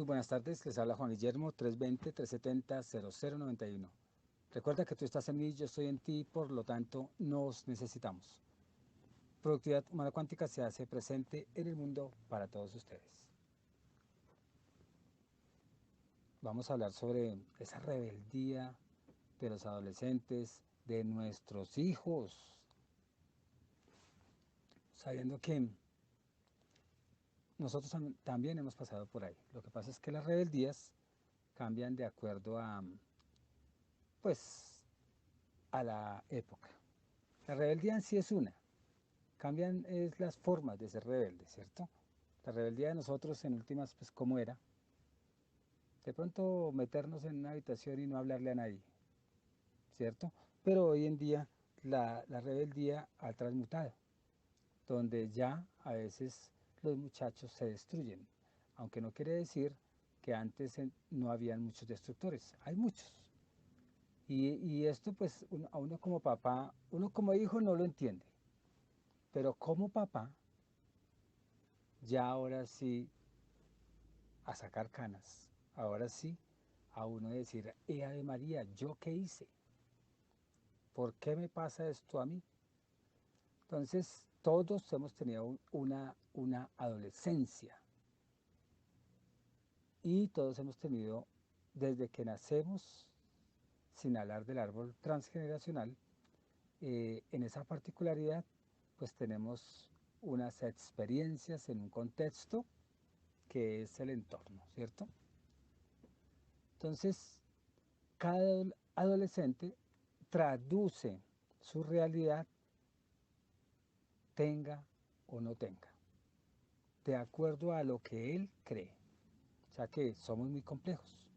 buenas tardes, les habla Juan Guillermo, 320-370-0091. Recuerda que tú estás en mí, yo estoy en ti, por lo tanto nos necesitamos. Productividad Humana Cuántica se hace presente en el mundo para todos ustedes. Vamos a hablar sobre esa rebeldía de los adolescentes, de nuestros hijos, sabiendo que nosotros también hemos pasado por ahí. Lo que pasa es que las rebeldías cambian de acuerdo pues, a la época. La rebeldía en sí es una, cambian es las formas de ser rebelde, ¿cierto? La rebeldía de nosotros en últimas, pues ¿cómo era? De pronto meternos en una habitación y no hablarle a nadie, ¿cierto? Pero hoy en día la rebeldía ha transmutado, donde ya a veces los muchachos se destruyen, aunque no quiere decir que antes no habían muchos destructores, hay muchos. Y esto pues a uno como papá, uno como hijo no lo entiende, pero como papá, ya ahora sí a sacar canas. Ahora sí, a uno decir, Ave María, ¿yo qué hice? ¿Por qué me pasa esto a mí? Entonces, todos hemos tenido una adolescencia y todos hemos tenido, desde que nacemos, sin hablar del árbol transgeneracional, en esa particularidad, pues tenemos unas experiencias en un contexto que es el entorno, ¿cierto? Entonces, cada adolescente traduce su realidad, tenga o no tenga, de acuerdo a lo que él cree. O sea que somos muy complejos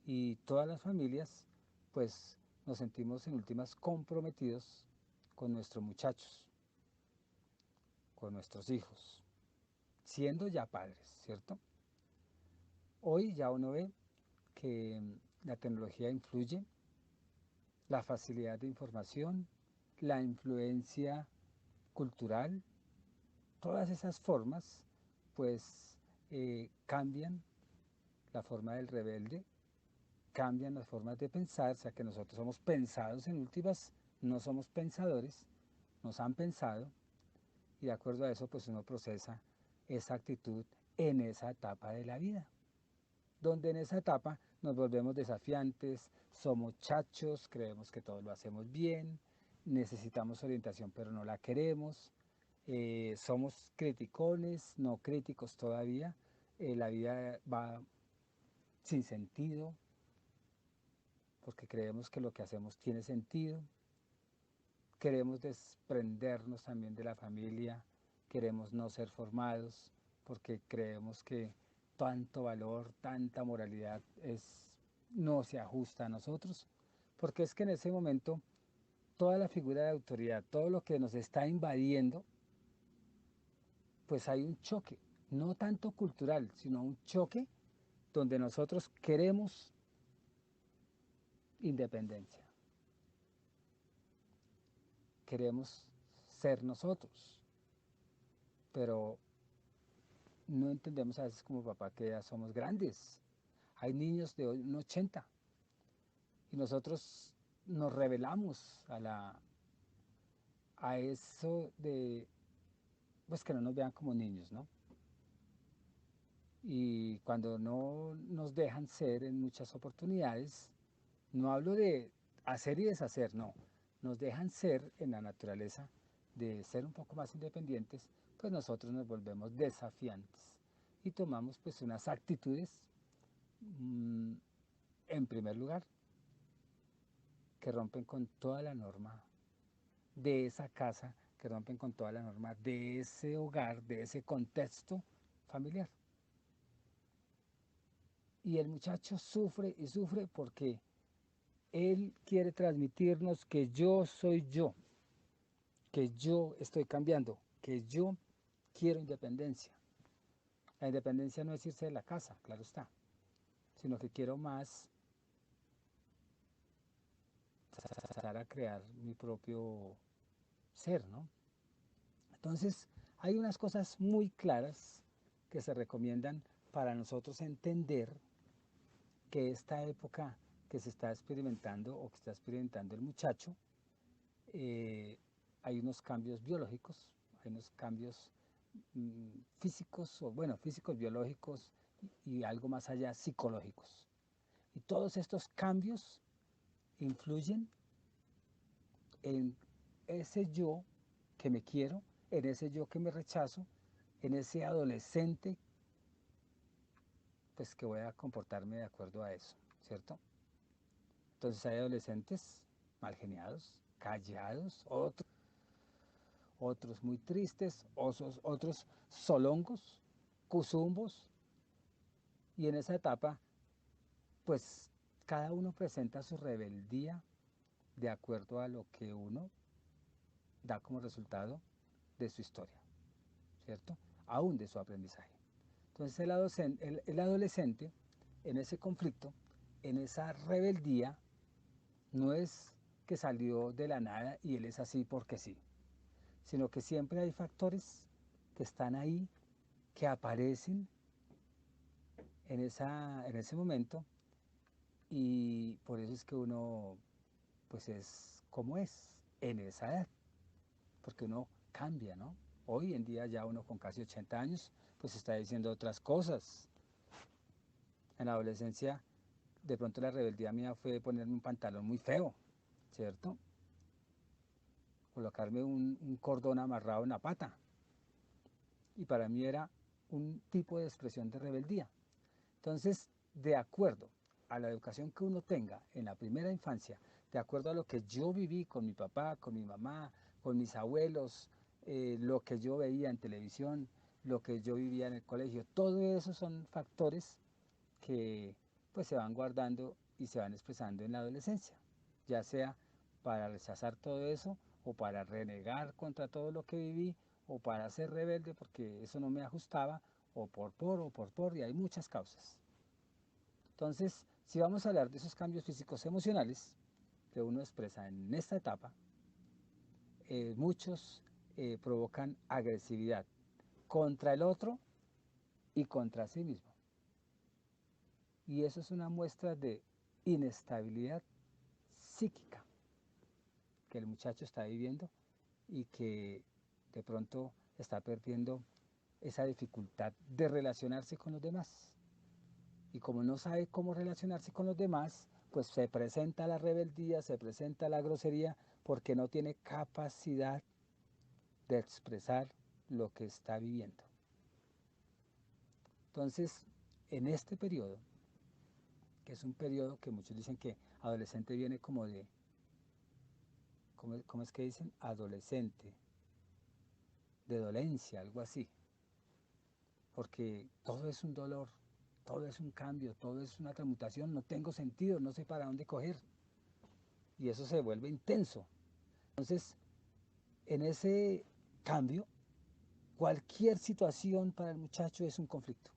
y todas las familias pues nos sentimos en últimas comprometidos con nuestros muchachos, con nuestros hijos, siendo ya padres, ¿cierto? Hoy ya uno ve que la tecnología influye, la facilidad de información, la influencia cultural, todas esas formas pues cambian la forma del rebelde, cambian las formas de pensar, o sea que nosotros somos pensados en últimas, no somos pensadores, nos han pensado y de acuerdo a eso pues uno procesa esa actitud en esa etapa de la vida, donde en esa etapa nos volvemos desafiantes, somos chachos, creemos que todo lo hacemos bien, necesitamos orientación pero no la queremos, somos criticones, no críticos todavía, la vida va sin sentido, porque creemos que lo que hacemos tiene sentido, queremos desprendernos también de la familia, queremos no ser formados, porque creemos que tanto valor, tanta moralidad no se ajusta a nosotros, porque es que en ese momento toda la figura de autoridad, todo lo que nos está invadiendo, pues hay un choque, no tanto cultural, sino un choque donde nosotros queremos independencia, queremos ser nosotros, pero no entendemos a veces como papá que ya somos grandes. Hay niños de hoy, un 80, y nosotros nos rebelamos a eso de, pues que no nos vean como niños, ¿no? Y cuando no nos dejan ser en muchas oportunidades, no hablo de hacer y deshacer, no, nos dejan ser en la naturaleza de ser un poco más independientes, pues nosotros nos volvemos desafiantes y tomamos pues unas actitudes, en primer lugar, que rompen con toda la norma de esa casa, que rompen con toda la norma de ese hogar, de ese contexto familiar. Y el muchacho sufre y sufre porque él quiere transmitirnos que yo soy yo, que yo estoy cambiando, que yo quiero independencia. La independencia no es irse de la casa, claro está, sino que quiero más empezar a crear mi propio ser, ¿no? Entonces, hay unas cosas muy claras que se recomiendan para nosotros entender que esta época que se está experimentando o que está experimentando el muchacho, eh, hay unos cambios biológicos, hay unos cambios físicos, o bueno, físicos, biológicos y algo más allá, psicológicos. Y todos estos cambios influyen en ese yo que me quiero, en ese yo que me rechazo, en ese adolescente, pues que voy a comportarme de acuerdo a eso, ¿cierto? Entonces hay adolescentes mal geniados, callados, otros muy tristes, otros solongos, cuzumbos, y en esa etapa, pues cada uno presenta su rebeldía de acuerdo a lo que uno da como resultado de su historia, ¿cierto? Aún de su aprendizaje. Entonces el adolescente en ese conflicto, en esa rebeldía, no es que salió de la nada y él es así porque sí, sino que siempre hay factores que están ahí, que aparecen en ese momento, y por eso es que uno pues es como es en esa edad, porque uno cambia, ¿no? Hoy en día ya uno con casi 80 años pues está diciendo otras cosas. En la adolescencia de pronto la rebeldía mía fue ponerme un pantalón muy feo, ¿cierto? Colocarme un cordón amarrado en la pata. Y para mí era un tipo de expresión de rebeldía. Entonces, de acuerdo a la educación que uno tenga en la primera infancia, de acuerdo a lo que yo viví con mi papá, con mi mamá, con mis abuelos, lo que yo veía en televisión, lo que yo vivía en el colegio, todo eso son factores que pues se van guardando y se van expresando en la adolescencia, ya sea para rechazar todo eso o para renegar contra todo lo que viví o para ser rebelde porque eso no me ajustaba o por, y hay muchas causas. Entonces, si vamos a hablar de esos cambios físicos emocionales que uno expresa en esta etapa, muchos provocan agresividad contra el otro y contra sí mismo. Y eso es una muestra de inestabilidad psíquica que el muchacho está viviendo y que de pronto está perdiendo esa dificultad de relacionarse con los demás. Y como no sabe cómo relacionarse con los demás, pues se presenta la rebeldía, se presenta la grosería, porque no tiene capacidad de expresar lo que está viviendo. Entonces, en este periodo, que es un periodo que muchos dicen que adolescente viene como de, ¿cómo es que dicen? Adolescente, de dolencia, algo así. Porque todo es un dolor, todo es un cambio, todo es una transmutación, no tengo sentido, no sé para dónde coger. Y eso se vuelve intenso. Entonces, en ese cambio, cualquier situación para el muchacho es un conflicto.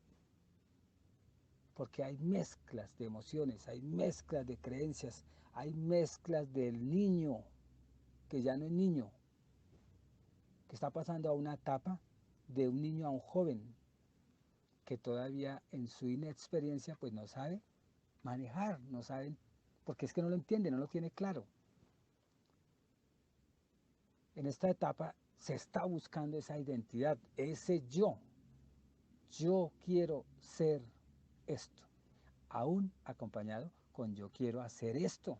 Porque hay mezclas de emociones, hay mezclas de creencias, hay mezclas del niño, que ya no es niño, que está pasando a una etapa de un niño a un joven, que todavía en su inexperiencia pues no sabe manejar, no sabe, porque es que no lo entiende, no lo tiene claro. En esta etapa se está buscando esa identidad, ese yo. Yo quiero ser esto, aún acompañado con yo quiero hacer esto.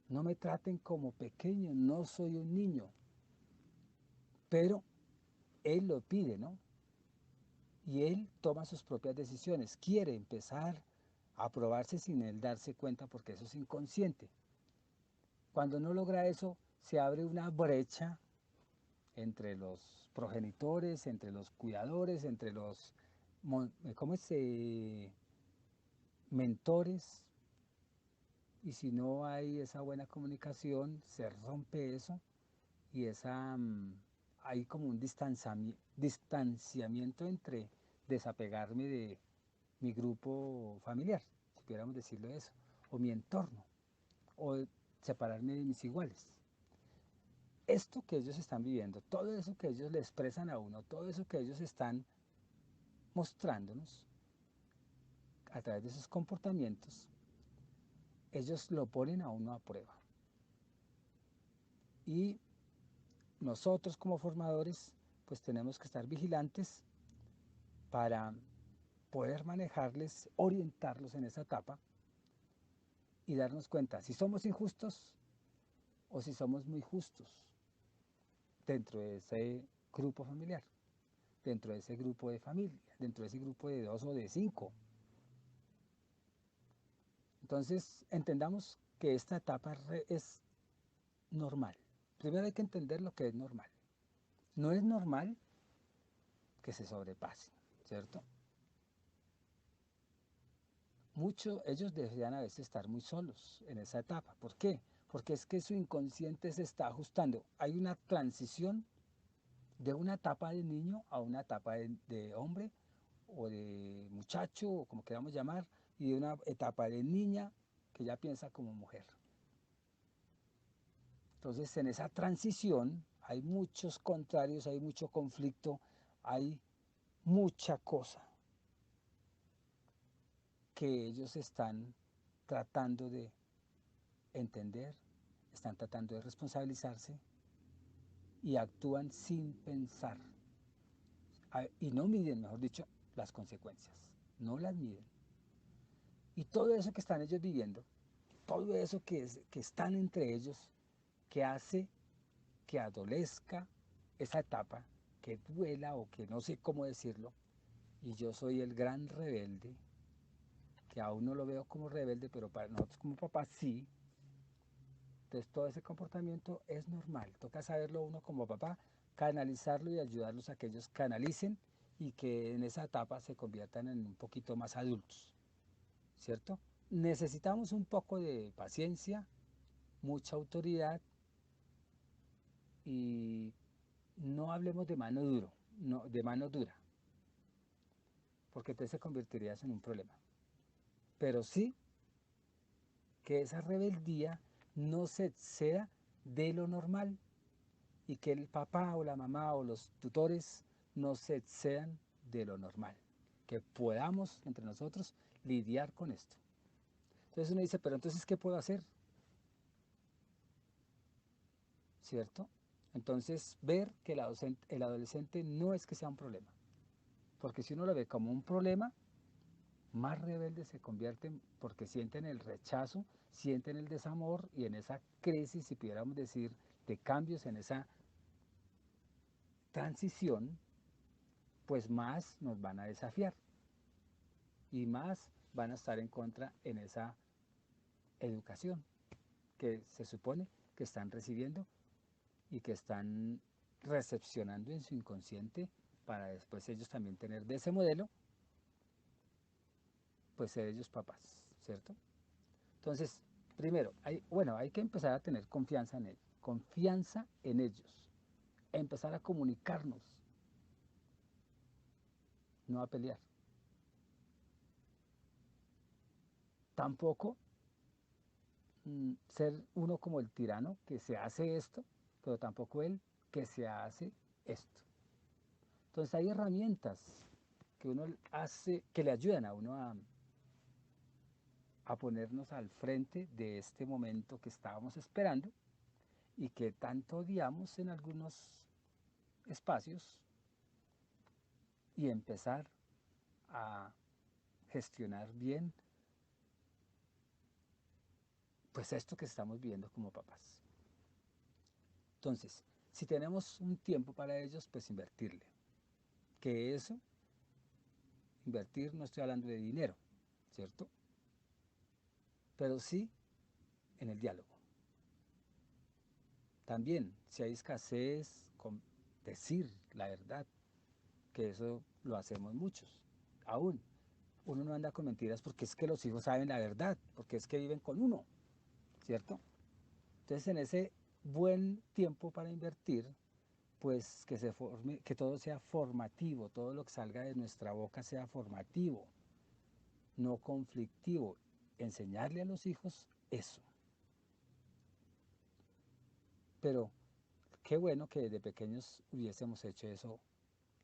No me traten como pequeño, no soy un niño. Pero él lo pide, ¿no? Y él toma sus propias decisiones, quiere empezar a probarse sin él darse cuenta porque eso es inconsciente. Cuando no logra eso, se abre una brecha entre los progenitores, entre los cuidadores, entre los, ¿cómo es? Mentores, y si no hay esa buena comunicación, se rompe eso y hay como un distanciamiento entre desapegarme de mi grupo familiar, si pudiéramos decirlo eso, o mi entorno, o separarme de mis iguales. Esto que ellos están viviendo, todo eso que ellos le expresan a uno, todo eso que ellos están mostrándonos a través de sus comportamientos, ellos lo ponen a uno a prueba. Y nosotros como formadores, pues tenemos que estar vigilantes para poder manejarles, orientarlos en esa etapa y darnos cuenta si somos injustos o si somos muy justos dentro de ese grupo familiar, dentro de ese grupo de familia, dentro de ese grupo de 2 o de 5. Entonces, entendamos que esta etapa es normal. Primero hay que entender lo que es normal. No es normal que se sobrepase, ¿cierto? Ellos deberían a veces estar muy solos en esa etapa. ¿Por qué? Porque es que su inconsciente se está ajustando. Hay una transición de una etapa de niño a una etapa de hombre o de muchacho, o como queramos llamar, y de una etapa de niña que ya piensa como mujer. Entonces, en esa transición hay muchos contrarios, hay mucho conflicto, hay mucha cosa que ellos están tratando de entender, están tratando de responsabilizarse y actúan sin pensar. Y no miden, mejor dicho, las consecuencias. No las miden. Y todo eso que están ellos viviendo, todo eso que están entre ellos, que hace que adolezca esa etapa, que duela o que no sé cómo decirlo, y yo soy el gran rebelde, que aún no lo veo como rebelde, pero para nosotros como papás sí. Entonces todo ese comportamiento es normal, toca saberlo uno como papá, canalizarlo y ayudarlos a que ellos canalicen y que en esa etapa se conviertan en un poquito más adultos, ¿cierto? Necesitamos un poco de paciencia, mucha autoridad y no hablemos de mano duro, no, de mano dura, porque entonces se convertiría en un problema. Pero sí que esa rebeldía no se exceda de lo normal y que el papá o la mamá o los tutores no se excedan de lo normal, que podamos entre nosotros lidiar con esto. Entonces uno dice, pero entonces, ¿qué puedo hacer? ¿Cierto? Entonces, ver que el adolescente no es que sea un problema, porque si uno lo ve como un problema, más rebeldes se convierten porque sienten el rechazo, sienten el desamor y en esa crisis, si pudiéramos decir, de cambios en esa transición, pues más nos van a desafiar y más van a estar en contra en esa educación que se supone que están recibiendo y que están recepcionando en su inconsciente para después ellos también tener de ese modelo, pues ser ellos papás, ¿cierto? Entonces, primero, hay que empezar a tener confianza en ellos, empezar a comunicarnos, no a pelear. Tampoco ser uno como el tirano que se hace esto, pero tampoco él que se hace esto. Entonces hay herramientas que uno hace, que le ayudan a uno a ponernos al frente de este momento que estábamos esperando y que tanto odiamos en algunos espacios y empezar a gestionar bien pues esto que estamos viviendo como papás. Entonces, si tenemos un tiempo para ellos, pues invertirle. Que eso, invertir, no estoy hablando de dinero, ¿cierto? Pero sí en el diálogo. También, si hay escasez, con decir la verdad, que eso lo hacemos muchos. Aún, uno no anda con mentiras porque es que los hijos saben la verdad, porque es que viven con uno, ¿cierto? Entonces, en ese buen tiempo para invertir, pues que todo sea formativo, todo lo que salga de nuestra boca sea formativo, no conflictivo. Enseñarle a los hijos eso. Pero qué bueno que desde pequeños hubiésemos hecho eso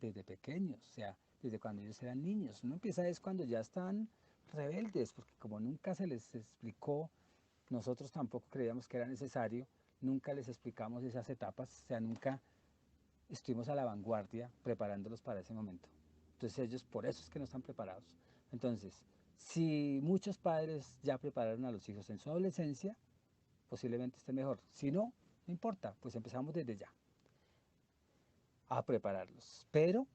desde pequeños, o sea, desde cuando ellos eran niños. Uno empieza es cuando ya están rebeldes, porque como nunca se les explicó, nosotros tampoco creíamos que era necesario, nunca les explicamos esas etapas, o sea, nunca estuvimos a la vanguardia preparándolos para ese momento. Entonces ellos por eso es que no están preparados. Entonces, si muchos padres ya prepararon a los hijos en su adolescencia, posiblemente esté mejor. Si no, no importa, pues empezamos desde ya a prepararlos. Pero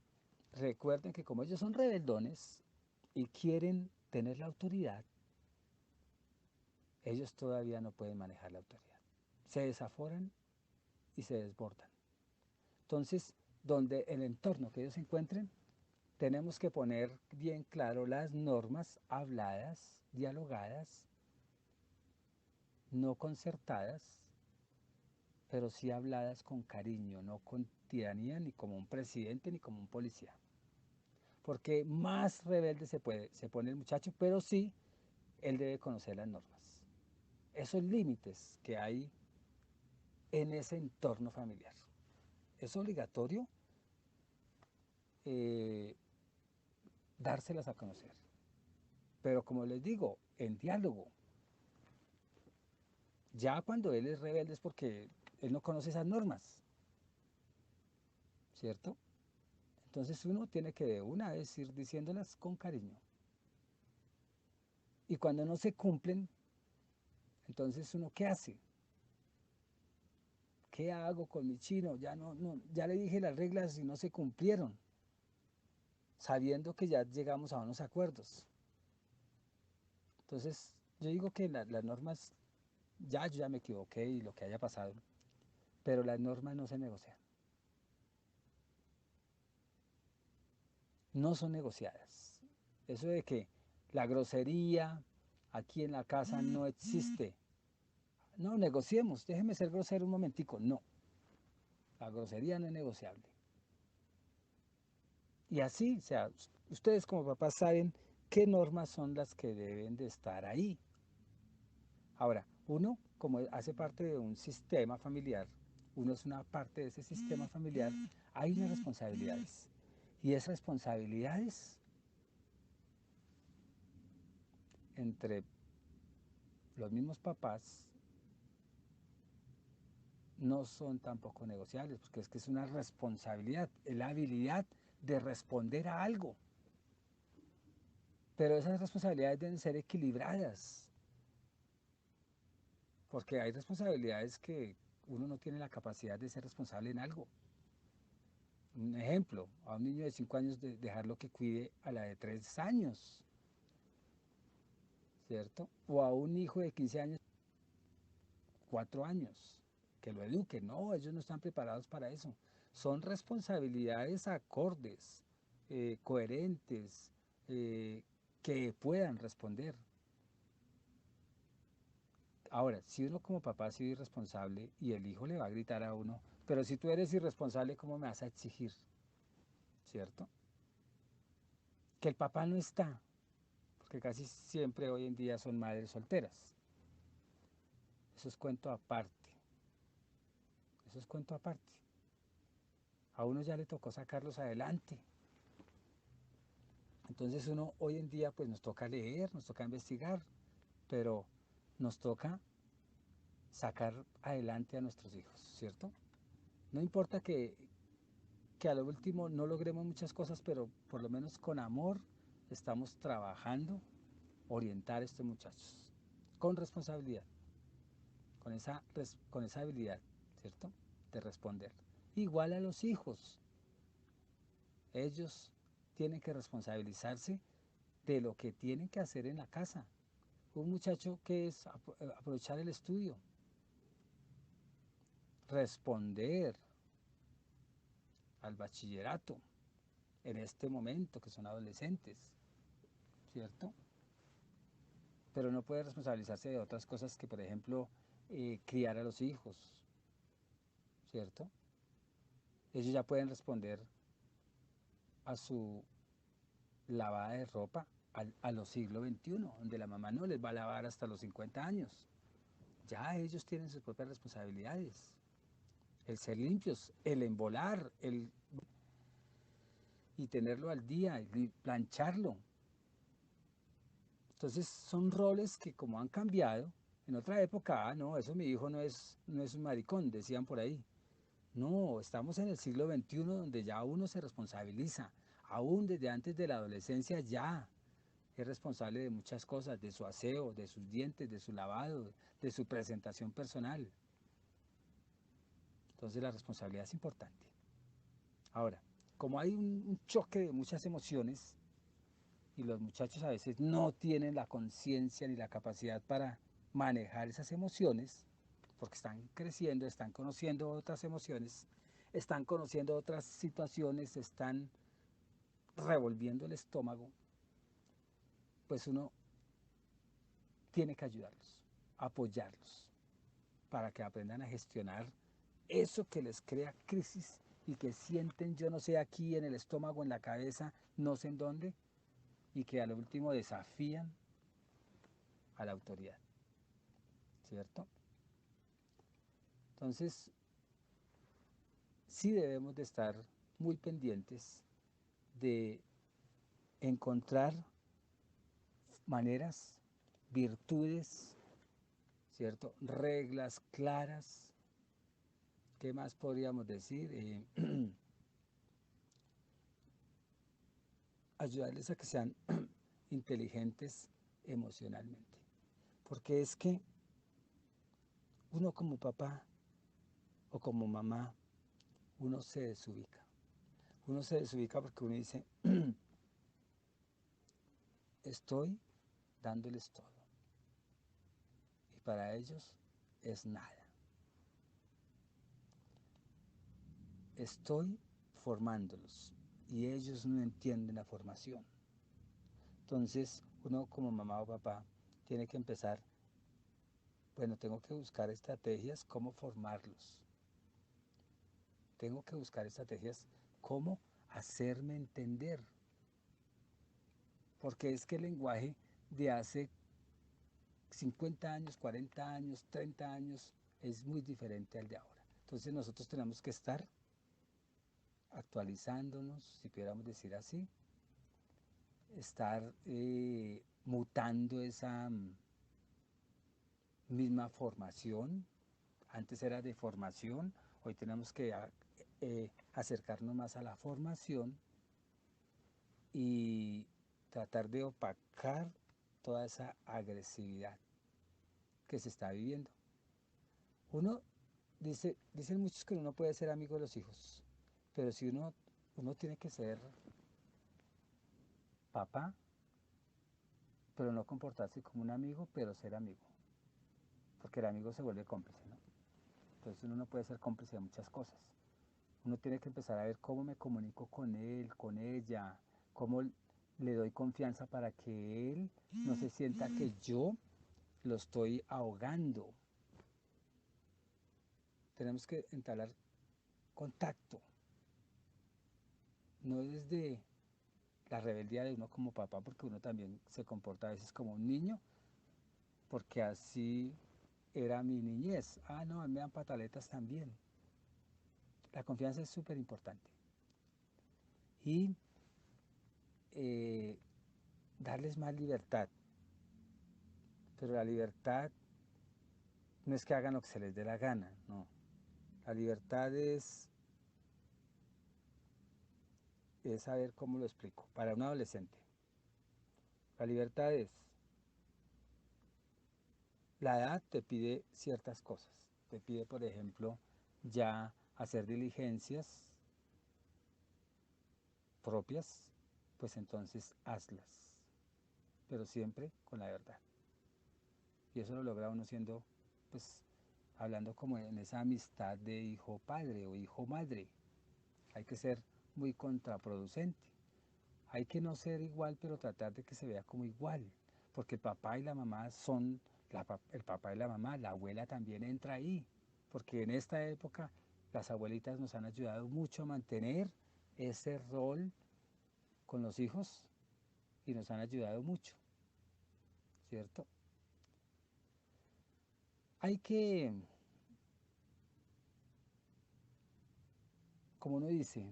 recuerden que como ellos son rebeldones y quieren tener la autoridad, ellos todavía no pueden manejar la autoridad. Se desaforan y se desbordan. Entonces, donde el entorno que ellos se encuentren, tenemos que poner bien claro las normas habladas, dialogadas, no concertadas, pero sí habladas con cariño, no con tiranía, ni como un presidente, ni como un policía. Porque más rebelde se pone el muchacho, pero sí, él debe conocer las normas. Esos límites que hay en ese entorno familiar. Es obligatorio eh, dárselas a conocer. Pero como les digo, en diálogo. Ya cuando él es rebelde es porque él no conoce esas normas, ¿cierto? Entonces uno tiene que de una vez ir diciéndolas con cariño. Y cuando no se cumplen, entonces uno ¿qué hace? ¿Qué hago con mi chino? Ya le dije las reglas y no se cumplieron, sabiendo que ya llegamos a unos acuerdos. Entonces yo digo que las normas, yo ya me equivoqué y lo que haya pasado, pero las normas no se negocian. No son negociadas. Eso de que la grosería aquí en la casa no existe. No, negociemos, déjeme ser grosero un momentico. No, la grosería no es negociable. Y así, o sea, ustedes como papás saben qué normas son las que deben de estar ahí. Ahora, uno, como hace parte de un sistema familiar, uno es una parte de ese sistema familiar, hay unas responsabilidades. Y esas responsabilidades entre los mismos papás no son tampoco negociables, porque es que es una responsabilidad, es la habilidad de responder a algo. Pero esas responsabilidades deben ser equilibradas, porque hay responsabilidades que uno no tiene la capacidad de ser responsable en algo. Un ejemplo, a un niño de 5 años dejarlo que cuide a la de 3 años, ¿cierto? O a un hijo de 15 años, 4 años, que lo eduque. No, ellos no están preparados para eso. Son responsabilidades acordes, coherentes, eh, que puedan responder. Ahora, si uno como papá ha sido irresponsable y el hijo le va a gritar a uno, pero si tú eres irresponsable, ¿cómo me vas a exigir? ¿Cierto? Que el papá no está, porque casi siempre hoy en día son madres solteras. Eso es cuento aparte. Eso es cuento aparte. A uno ya le tocó sacarlos adelante. Entonces uno hoy en día pues nos toca leer, nos toca investigar, pero nos toca sacar adelante a nuestros hijos, ¿cierto? No importa que a lo último no logremos muchas cosas, pero por lo menos con amor estamos trabajando orientar a estos muchachos, con responsabilidad, con esa habilidad, ¿cierto? De responder. Igual a los hijos, ellos tienen que responsabilizarse de lo que tienen que hacer en la casa. Un muchacho que es aprovechar el estudio, responder al bachillerato en este momento, que son adolescentes, ¿cierto? Pero no puede responsabilizarse de otras cosas que, por ejemplo, criar a los hijos, ¿cierto? Ellos ya pueden responder a su lavada de ropa a los siglos XXI, donde la mamá no les va a lavar hasta los 50 años. Ya ellos tienen sus propias responsabilidades. El ser limpios, el embolar, el y tenerlo al día y plancharlo. Entonces son roles que como han cambiado, en otra época, no, eso mi hijo no es un maricón, decían por ahí. No, estamos en el siglo XXI donde ya uno se responsabiliza, aún desde antes de la adolescencia ya es responsable de muchas cosas, de su aseo, de sus dientes, de su lavado, de su presentación personal. Entonces la responsabilidad es importante. Ahora, como hay un choque de muchas emociones y los muchachos a veces no tienen la conciencia ni la capacidad para manejar esas emociones, porque están creciendo, están conociendo otras emociones, están conociendo otras situaciones, están revolviendo el estómago, pues uno tiene que ayudarlos, apoyarlos, para que aprendan a gestionar eso que les crea crisis y que sienten, yo no sé, aquí en el estómago, en la cabeza, no sé en dónde, y que a lo último desafían a la autoridad, ¿cierto? Entonces, sí debemos de estar muy pendientes de encontrar maneras, virtudes, ¿cierto? Reglas claras. ¿Qué más podríamos decir? Ayudarles a que sean inteligentes emocionalmente. Porque es que uno como papá o como mamá, uno se desubica. Uno se desubica porque uno dice, estoy dándoles todo. Y para ellos es nada. Estoy formándolos y ellos no entienden la formación. Entonces, uno como mamá o papá tiene que empezar, bueno, tengo que buscar estrategias cómo formarlos. Tengo que buscar estrategias cómo hacerme entender. Porque es que el lenguaje de hace 50 años, 40 años, 30 años es muy diferente al de ahora. Entonces nosotros tenemos que estar actualizándonos, si pudiéramos decir así, estar mutando esa misma formación. Antes era de formación, hoy tenemos que acercarnos más a la formación y tratar de opacar toda esa agresividad que se está viviendo. Uno dicen muchos que uno no puede ser amigo de los hijos, pero si uno tiene que ser papá, pero no comportarse como un amigo, pero ser amigo, porque el amigo se vuelve cómplice, ¿no? Entonces uno no puede ser cómplice de muchas cosas. Uno tiene que empezar a ver cómo me comunico con él, con ella, cómo le doy confianza para que él no se sienta que yo lo estoy ahogando. Tenemos que entablar contacto, no desde la rebeldía de uno como papá, porque uno también se comporta a veces como un niño, porque así era mi niñez. Ah, no, a mí me dan pataletas también. La confianza es súper importante. Y darles más libertad. Pero la libertad no es que hagan lo que se les dé la gana, no. La libertad es saber cómo lo explico. Para un adolescente, la libertad es, la edad te pide ciertas cosas. Te pide, por ejemplo, ya hacer diligencias propias, pues entonces hazlas, pero siempre con la verdad. Y eso lo logra uno siendo, pues, hablando como en esa amistad de hijo-padre o hijo-madre. Hay que ser muy contraproducente. Hay que no ser igual, pero tratar de que se vea como igual, porque el papá y la mamá son, el papá y la mamá, la abuela también entra ahí, porque en esta época las abuelitas nos han ayudado mucho a mantener ese rol con los hijos y nos han ayudado mucho, ¿cierto? Hay que, como uno dice,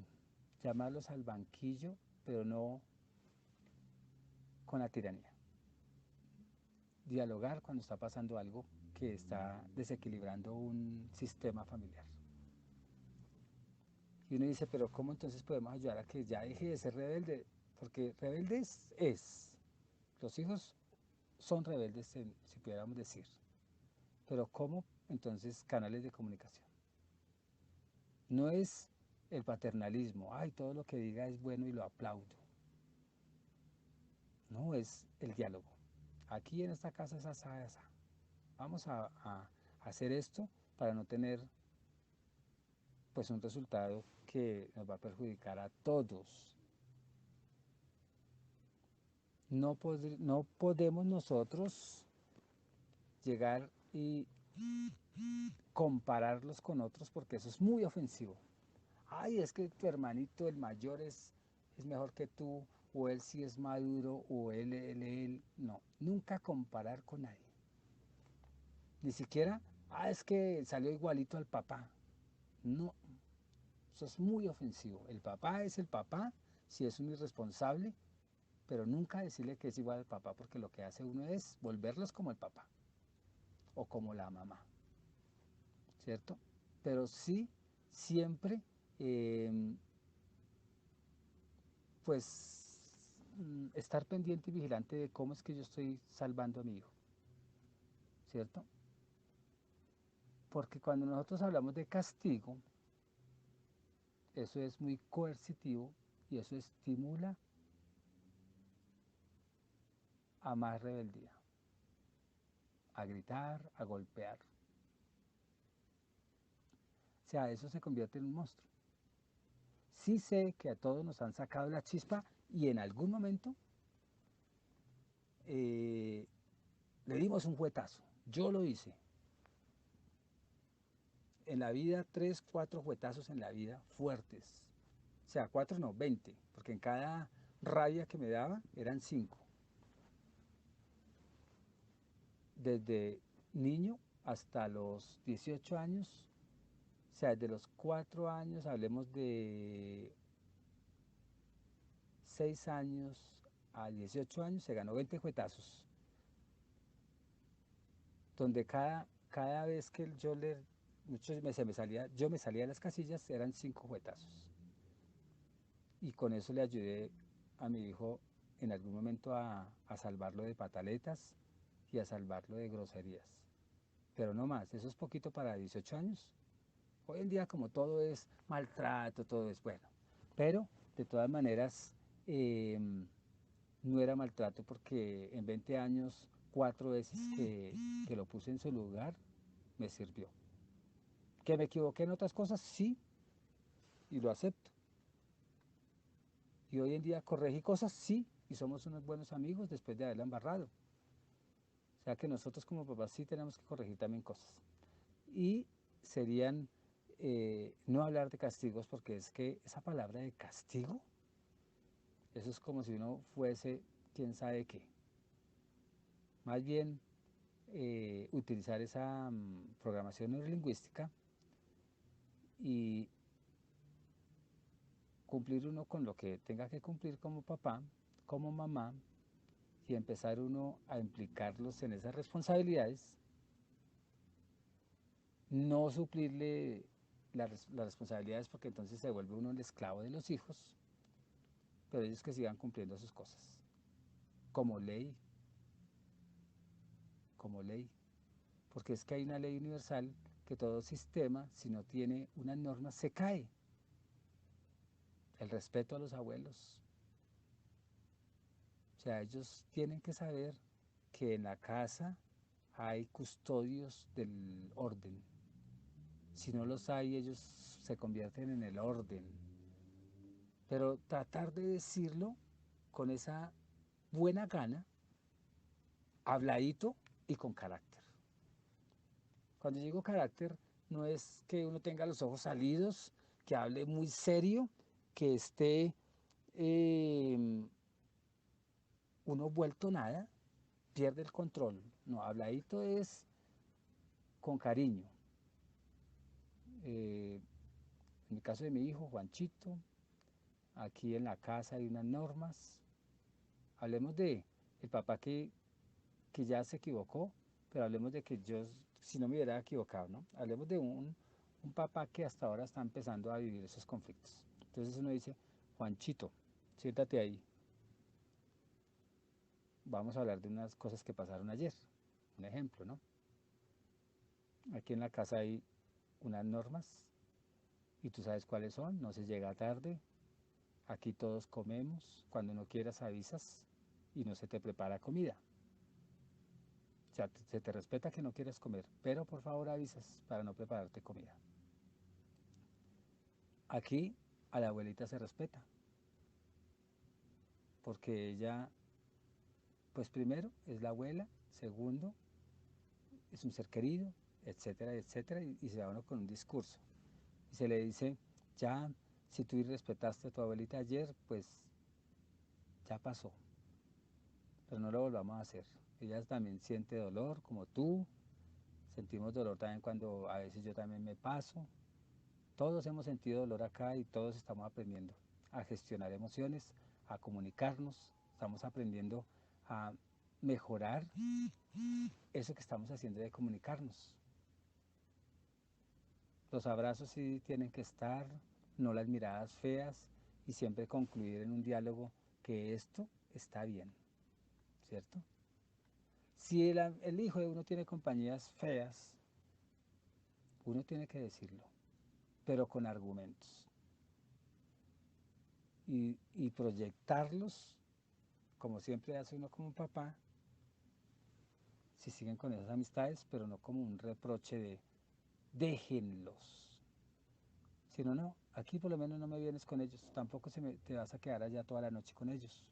llamarlos al banquillo, pero no con la tiranía. Dialogar cuando está pasando algo que está desequilibrando un sistema familiar. Y uno dice, pero ¿cómo entonces podemos ayudar a que ya deje de ser rebelde? Porque rebeldes es. Los hijos son rebeldes, si pudiéramos decir. Pero ¿cómo entonces canales de comunicación? No es el paternalismo, ay, todo lo que diga es bueno y lo aplaudo. No, es el diálogo. Aquí en esta casa es asá, asá. Vamos a hacer esto para no tener pues un resultado que nos va a perjudicar a todos. No podemos nosotros llegar y compararlos con otros porque eso es muy ofensivo. Ay, es que tu hermanito, el mayor, es mejor que tú, o él sí es maduro, o él. No, nunca comparar con nadie. Ni siquiera, es que salió igualito al papá. No, eso es muy ofensivo. El papá es el papá, si es un irresponsable, pero nunca decirle que es igual al papá, porque lo que hace uno es volverlos como el papá, o como la mamá, ¿cierto? Pero sí, siempre, eh, pues, estar pendiente y vigilante de cómo es que yo estoy salvando a mi hijo, ¿cierto? Porque cuando nosotros hablamos de castigo, eso es muy coercitivo y eso estimula a más rebeldía, a gritar, a golpear. O sea, eso se convierte en un monstruo. Sí sé que a todos nos han sacado la chispa y en algún momento eh, le dimos un juetazo. Yo lo hice. En la vida, 3, 4 juetazos en la vida fuertes. O sea, 4 no, 20, porque en cada rabia que me daba eran 5. Desde niño hasta los 18 años, o sea, desde los 4 años, hablemos de 6 años a 18 años, se ganó 20 juetazos, donde cada vez que yo me salía de las casillas, eran 5 juetazos. Y con eso le ayudé a mi hijo en algún momento a salvarlo de pataletas y a salvarlo de groserías. Pero no más, eso es poquito para 18 años. Hoy en día como todo es maltrato, todo es bueno. Pero de todas maneras eh, no era maltrato porque en 20 años, 4 veces que lo puse en su lugar, me sirvió. ¿Que me equivoqué en otras cosas? Sí, y lo acepto. Y hoy en día corregí cosas, sí, y somos unos buenos amigos después de haberla embarrado. O sea que nosotros como papás sí tenemos que corregir también cosas. Y serían no hablar de castigos, porque es que esa palabra de castigo, eso es como si uno fuese quién sabe qué. Más bien utilizar esa programación neurolingüística y cumplir uno con lo que tenga que cumplir como papá, como mamá, y empezar uno a implicarlos en esas responsabilidades, no suplirle las responsabilidades porque entonces se vuelve uno el esclavo de los hijos, pero ellos que sigan cumpliendo sus cosas, como ley, como ley, porque es que hay una ley universal que todo sistema, si no tiene unas normas, se cae. El respeto a los abuelos. O sea, ellos tienen que saber que en la casa hay custodios del orden. Si no los hay, ellos se convierten en el orden. Pero tratar de decirlo con esa buena gana, habladito y con carácter. Cuando digo carácter, no es que uno tenga los ojos salidos, que hable muy serio, que esté uno vuelto nada, pierde el control. No, habladito es con cariño. En el caso de mi hijo, Juanchito, Aquí en la casa hay unas normas. Hablemos de el papá que ya se equivocó, pero hablemos de que yo, si no me hubiera equivocado, ¿no? Hablemos de un papá que hasta ahora está empezando a vivir esos conflictos. Entonces uno dice, Juanchito, siéntate ahí, vamos a hablar de unas cosas que pasaron ayer. Un ejemplo, ¿no? Aquí en la casa hay unas normas y tú sabes cuáles son, no se llega tarde, aquí todos comemos, cuando no quieras avisas y no se te prepara comida. O sea, se te respeta que no quieres comer, pero por favor avisas para no prepararte comida. Aquí a la abuelita se respeta, porque ella, pues primero es la abuela, segundo es un ser querido, etcétera, etcétera, y se va uno con un discurso. Y se le dice, ya, si tú irrespetaste a tu abuelita ayer, pues ya pasó, pero no lo volvamos a hacer. Ella también siente dolor como tú, sentimos dolor también cuando a veces yo también me paso. Todos hemos sentido dolor acá y todos estamos aprendiendo a gestionar emociones, a comunicarnos, estamos aprendiendo a mejorar eso que estamos haciendo de comunicarnos. Los abrazos sí tienen que estar, no las miradas feas y siempre concluir en un diálogo que esto está bien, ¿cierto? Si el hijo de uno tiene compañías feas, uno tiene que decirlo, pero con argumentos y proyectarlos, como siempre hace uno como papá, si siguen con esas amistades, pero no como un reproche de déjenlos, sino no, aquí por lo menos no me vienes con ellos, tampoco te vas a quedar allá toda la noche con ellos,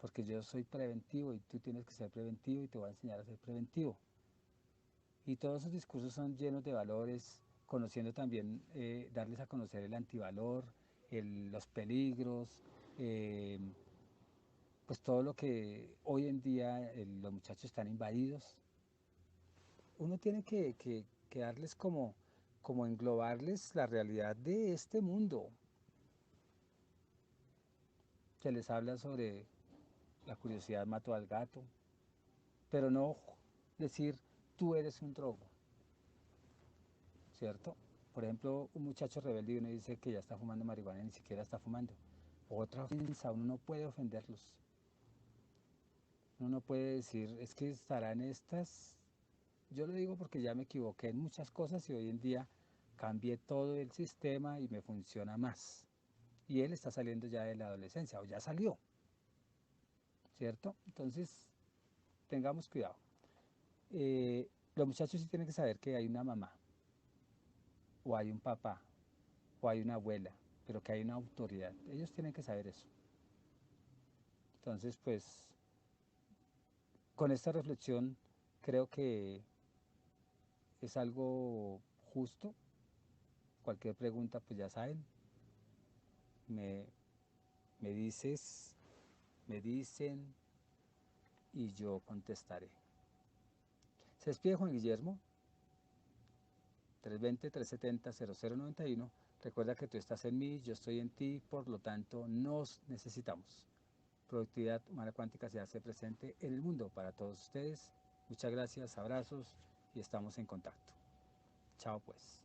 porque yo soy preventivo y tú tienes que ser preventivo y te voy a enseñar a ser preventivo. Y todos esos discursos son llenos de valores, conociendo también, darles a conocer el antivalor, los peligros, eh, pues todo lo que hoy en día los muchachos están invadidos. Uno tiene que darles como englobarles la realidad de este mundo. Se les habla sobre la curiosidad mató al gato, pero no decir tú eres un drogo, ¿cierto? Por ejemplo, un muchacho rebelde y uno dice que ya está fumando marihuana y ni siquiera está fumando. Otra ofensa, uno no puede ofenderlos. Uno no puede decir, es que estarán estas. Yo lo digo porque ya me equivoqué en muchas cosas y hoy en día cambié todo el sistema y me funciona más. Y él está saliendo ya de la adolescencia, o ya salió, ¿cierto? Entonces, tengamos cuidado. Los muchachos sí tienen que saber que hay una mamá, o hay un papá, o hay una abuela, pero que hay una autoridad. Ellos tienen que saber eso. Entonces, pues, con esta reflexión creo que es algo justo. Cualquier pregunta, pues ya saben, me, me dices, me dicen y yo contestaré. Se despide Juan Guillermo, 320-370-0091. Recuerda que tú estás en mí, yo estoy en ti, por lo tanto nos necesitamos. Productividad Humana Cuántica se hace presente en el mundo para todos ustedes. Muchas gracias, abrazos y estamos en contacto. Chao pues.